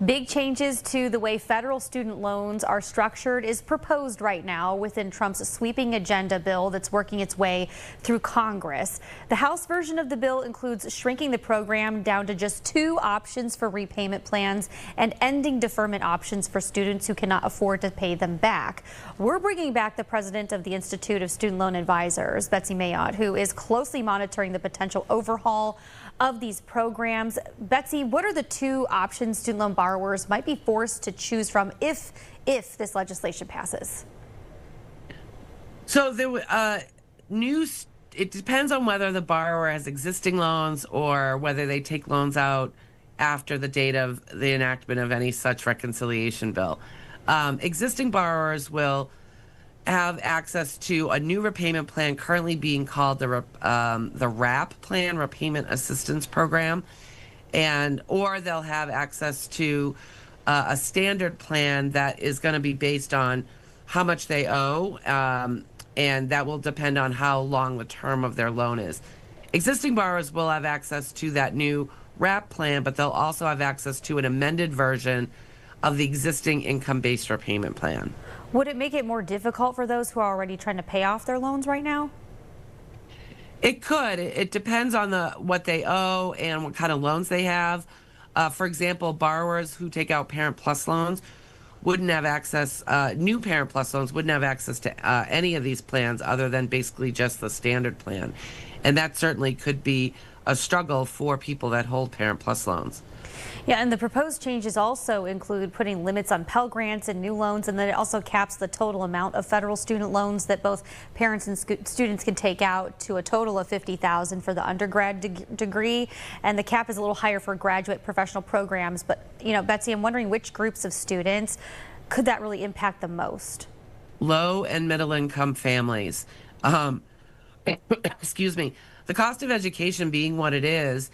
Big changes to the way federal student loans are structured is proposed right now within Trump's sweeping agenda bill that's working its way through Congress. The House version of the bill includes shrinking the program down to just 2 options for repayment plans and ending deferment options for students who cannot afford to pay them back. We're bringing back the president of the Institute of Student Loan Advisors, Betsy Mayotte, who is closely monitoring the potential overhaul of these programs. Betsy, what are the 2 options student loan borrowers might be forced to choose from if this legislation passes? So it depends on whether the borrower has existing loans or whether they take loans out after the date of the enactment of any such reconciliation bill. Existing borrowers will have access to a new repayment plan currently being called the RAP plan, Repayment Assistance Program, or they'll have access to a standard plan that is going to be based on how much they owe, and that will depend on how long the term of their loan is. Existing borrowers will have access to that new RAP plan, but they'll also have access to an amended version of the existing income-based repayment plan. Would it make it more difficult for those who are already trying to pay off their loans right now? It could. It depends on what they owe and what kind of loans they have. For example, borrowers who take out Parent Plus loans wouldn't have access, new Parent Plus loans wouldn't have access to any of these plans other than basically just the standard plan. And that certainly could be a struggle for people that hold Parent Plus loans. Yeah, and the proposed changes also include putting limits on Pell Grants and new loans, and then it also caps the total amount of federal student loans that both parents and students can take out to a total of $50,000 for the undergrad degree, and the cap is a little higher for graduate professional programs. But, you know, Betsy, I'm wondering which groups of students could that really impact the most? Low and middle income families. Excuse me. The cost of education being what it is,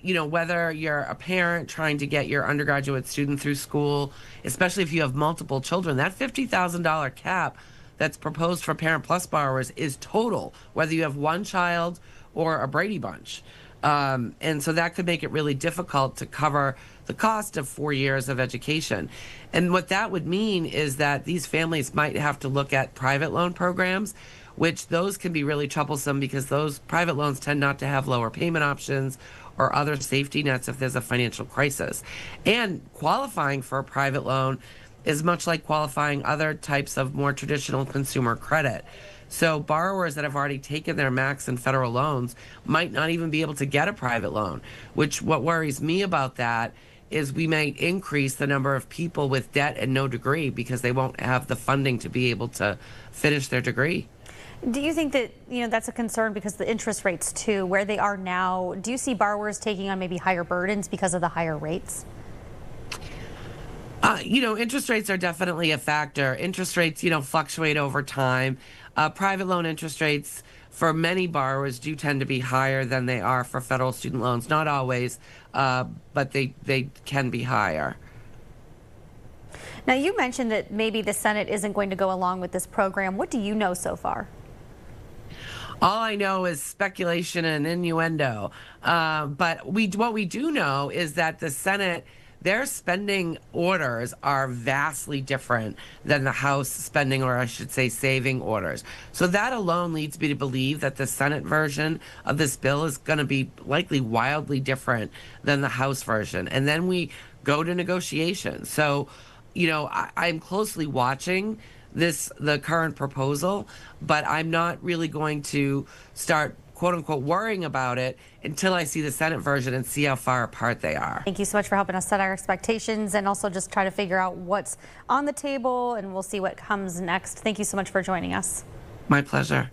you know, whether you're a parent trying to get your undergraduate student through school, especially if you have multiple children, that $50,000 cap that's proposed for Parent Plus borrowers is total, whether you have one child or a Brady Bunch. And so that could make it really difficult to cover the cost of 4 years of education. And what that would mean is that these families might have to look at private loan programs, which those can be really troublesome because those private loans tend not to have lower payment options or other safety nets if there's a financial crisis. And qualifying for a private loan is much like qualifying other types of more traditional consumer credit. So borrowers that have already taken their max in federal loans might not even be able to get a private loan, which what worries me about that is we might increase the number of people with debt and no degree because they won't have the funding to be able to finish their degree. Do you think that, you know, that's a concern because the interest rates too, where they are now, do you see borrowers taking on maybe higher burdens because of the higher rates? You know, interest rates are definitely a factor. Interest rates, you know, fluctuate over time. Private loan interest rates for many borrowers do tend to be higher than they are for federal student loans. Not always, but they can be higher. Now, you mentioned that maybe the Senate isn't going to go along with this program. What do you know so far? All I know is speculation and innuendo. But what we do know is that the Senate, their spending orders are vastly different than the House spending, or I should say saving orders. So that alone leads me to believe that the Senate version of this bill is going to be likely wildly different than the House version. And then we go to negotiations. So, you know, I'm closely watching the current proposal, but I'm not really going to start quote unquote worrying about it until I see the Senate version and see how far apart they are. Thank you so much for helping us set our expectations and also just try to figure out what's on the table, and we'll see what comes next. Thank you so much for joining us. My pleasure.